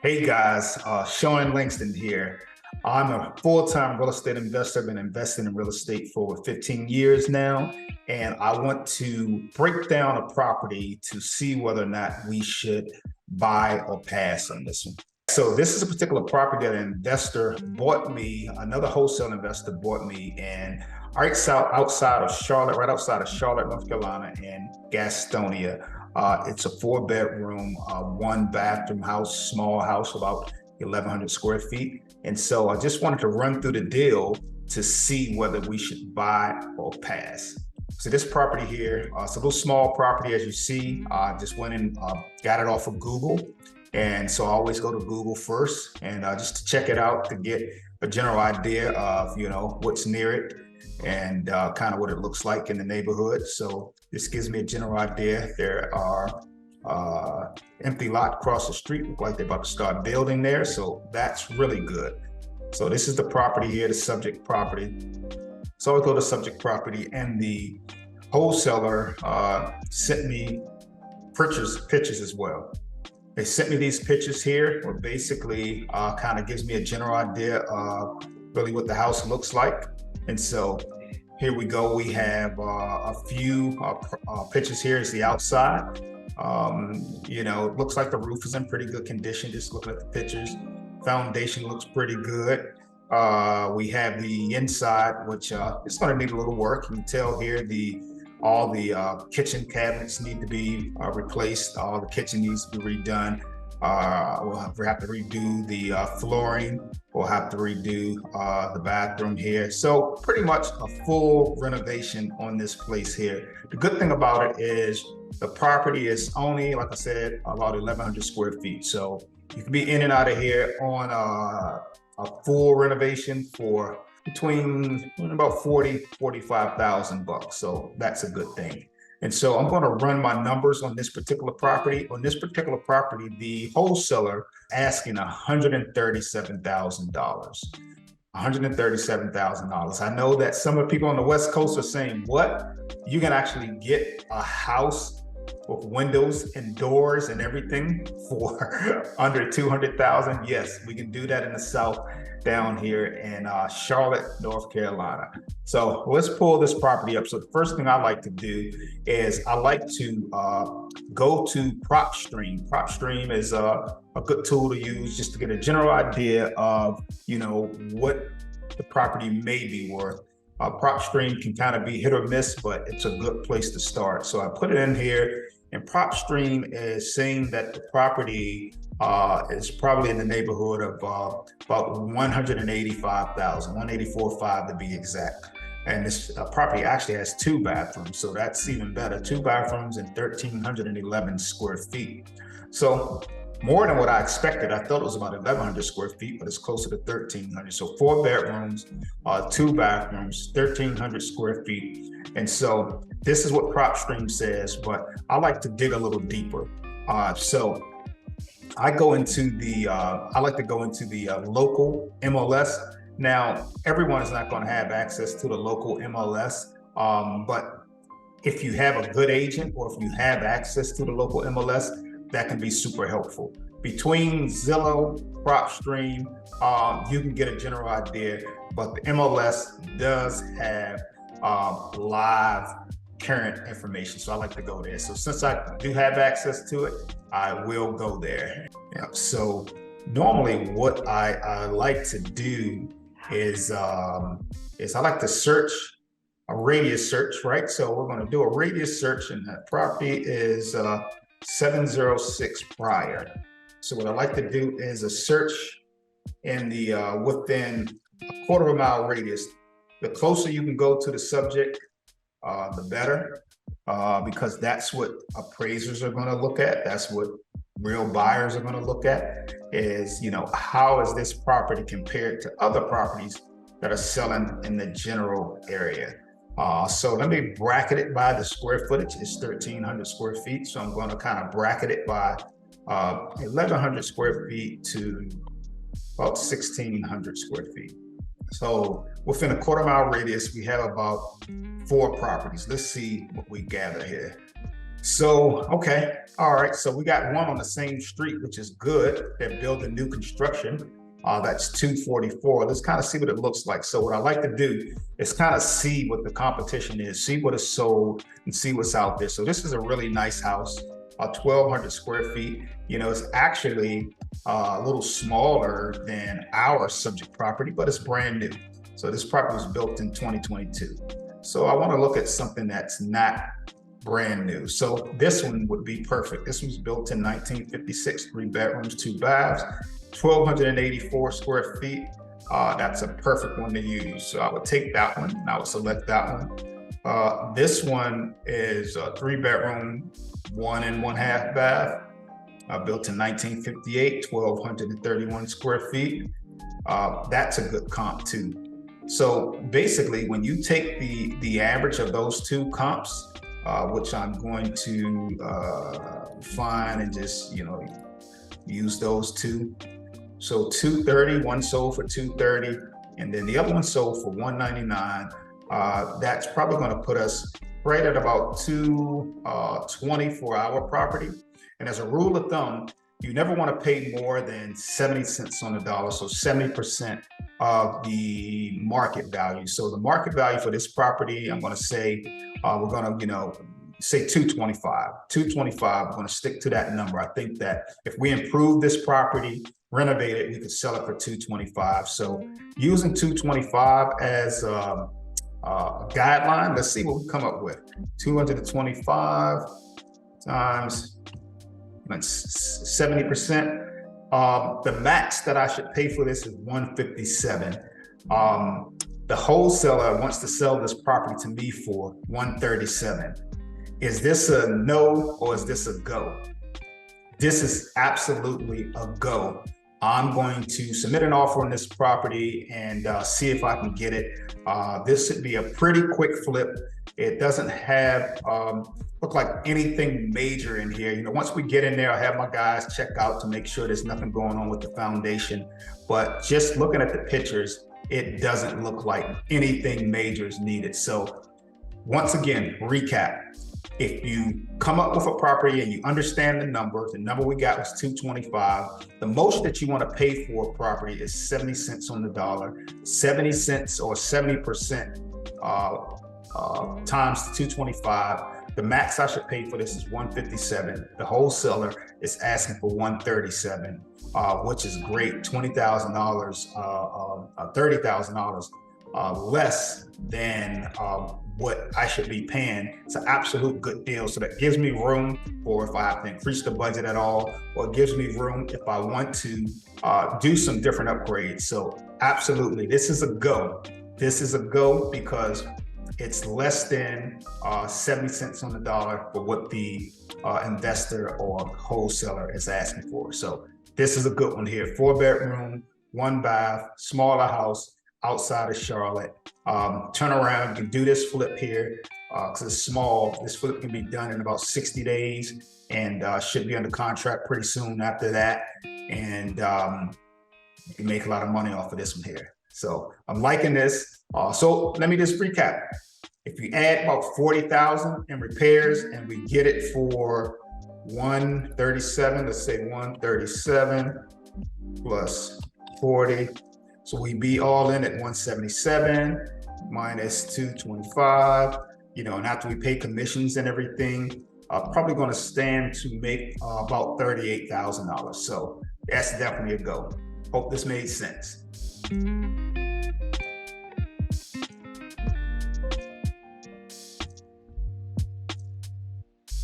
Hey guys, Sean Langston here. I'm a full-time real estate investor. I've been investing in real estate for over 15 years now, and I want to break down a property to see whether or not we should buy or pass on this one. So this is a particular property that an investor bought me, another wholesale investor bought me, and outside of Charlotte, right outside of Charlotte, North Carolina, in Gastonia. It's a 4-bedroom, 1-bathroom house, small house, about 1,100 square feet. And so I just wanted to run through the deal to see whether we should buy or pass. So this property here, it's a little small property, as you see. I just went and got it off of Google. And so I always go to Google first, and just to check it out to get a general idea of, what's near it and kind of what it looks like in the neighborhood. So this gives me a general idea. There are empty lot across the street, look like they're about to start building there. So that's really good. So this is the property here, the subject property. So I go to subject property, and the wholesaler sent me pictures as well. They sent me these pictures here, where basically kind of gives me a general idea of really what the house looks like. And so here we go. We have a few pictures. Here is the outside. It looks like the roof is in pretty good condition. Just looking at the pictures, foundation looks pretty good. We have the inside, which it's going to need a little work. You can tell here all the kitchen cabinets need to be replaced. All the kitchen needs to be redone. We'll have to redo the flooring. We'll have to redo the bathroom here. So pretty much a full renovation on this place here. The good thing about it is the property is only, like I said, about 1,100 square feet. So you can be in and out of here on a full renovation for between about $45,000. So that's a good thing. And so I'm going to run my numbers on this particular property. On this particular property, the wholesaler asking $137,000. $137,000. I know that some of the people on the West Coast are saying, what? You can actually get a house with windows and doors and everything for under $200,000. Yes, we can do that in the South down here in Charlotte, North Carolina. So let's pull this property up. So the first thing I like to do is I like to go to PropStream. PropStream is a good tool to use just to get a general idea of, what the property may be worth. PropStream can kind of be hit or miss, but it's a good place to start. So I put it in here, and PropStream is saying that the property is probably in the neighborhood of about 185,000, 184.5 to be exact. And this property actually has 2 bathrooms, so that's even better. 2 bathrooms and 1,311 square feet. So more than what I expected. I thought it was about 1,100 square feet, but it's closer to 1,300. So 4 bedrooms, 2 bathrooms, 1,300 square feet. And so this is what PropStream says, but I like to dig a little deeper. So I like to go into the local MLS. Now, everyone is not going to have access to the local MLS, but if you have a good agent, or if you have access to the local MLS, that can be super helpful. Between Zillow, PropStream, you can get a general idea, but the MLS does have live current information. So I like to go there. So since I do have access to it, I will go there. Yeah. So normally what I like to do is I like to search a radius search, right? So we're going to do a radius search, and that property is 706 Prior. So what I like to do is a search in the within a quarter of a mile radius. The closer you can go to the subject, the better, because that's what appraisers are going to look at. That's what real buyers are going to look at, is, how is this property compared to other properties that are selling in the general area. So let me bracket it by the square footage. It's 1,300 square feet. So I'm going to kind of bracket it by 1,100 square feet to about 1,600 square feet. So within a quarter-mile radius, we have about 4 properties. Let's see what we gather here. So, okay. All right. So we got one on the same street, which is good. They're building new construction. That's 244. Let's kind of see what it looks like. So what I like to do is kind of see what the competition is, see what is sold and see what's out there. So this is a really nice house, 1,200 square feet. You know, it's actually a little smaller than our subject property, but it's brand new. So this property was built in 2022. So I want to look at something that's not brand new. So this one would be perfect. This was built in 1956, 3 bedrooms, 2 baths, 1,284 square feet. That's a perfect one to use. So I would take that one and I would select that one. This one is a 3 bedroom, 1 and 1/2 bath, built in 1958, 1,231 square feet. That's a good comp too. So basically, when you take the average of those two comps, which I'm going to find and just, you know, use those two. So 230, one sold for 230, and then the other one sold for 199. That's probably going to put us right at about 220 for our property. And as a rule of thumb, you never want to pay more than 70 cents on the dollar, so 70% of the market value. So the market value for this property, I'm going to say, we're going to, you know, say 225. 225, we're going to stick to that number. I think that if we improve this property, renovate it, we could sell it for 225. So using 225 as a guideline, let's see what we come up with. 225 times 70%. The max that I should pay for this is 157. The wholesaler wants to sell this property to me for 137. Is this a no or is this a go? This is absolutely a go. I'm going to submit an offer on this property and see if I can get it. This should be a pretty quick flip. It doesn't have look like anything major in here. You know, once we get in there, I'll have my guys check out to make sure there's nothing going on with the foundation. But just looking at the pictures, it doesn't look like anything major is needed. So once again, recap. If you come up with a property and you understand the number we got was 225. The most that you want to pay for a property is 70 cents on the dollar. 70 cents or 70% times 225. The max I should pay for this is 157. The wholesaler is asking for 137, which is great. $20,000, $30,000 less than what I should be paying. It's an absolute good deal. So that gives me room for if I have to increase the budget at all, or it gives me room if I want to do some different upgrades. So absolutely, this is a go. This is a go because it's less than 70 cents on the dollar for what the investor or wholesaler is asking for. So this is a good one here. 4 bedroom, 1 bath, smaller house outside of Charlotte. Turn around, you can do this flip here because it's small. This flip can be done in about 60 days and should be under contract pretty soon after that. And you can make a lot of money off of this one here. So I'm liking this. So let me just recap. If you add about 40,000 in repairs and we get it for 137, let's say 137 plus 40. So we be all in at 177 minus 225, you know, and after we pay commissions and everything, probably going to stand to make about $38,000. So that's definitely a go. Hope this made sense.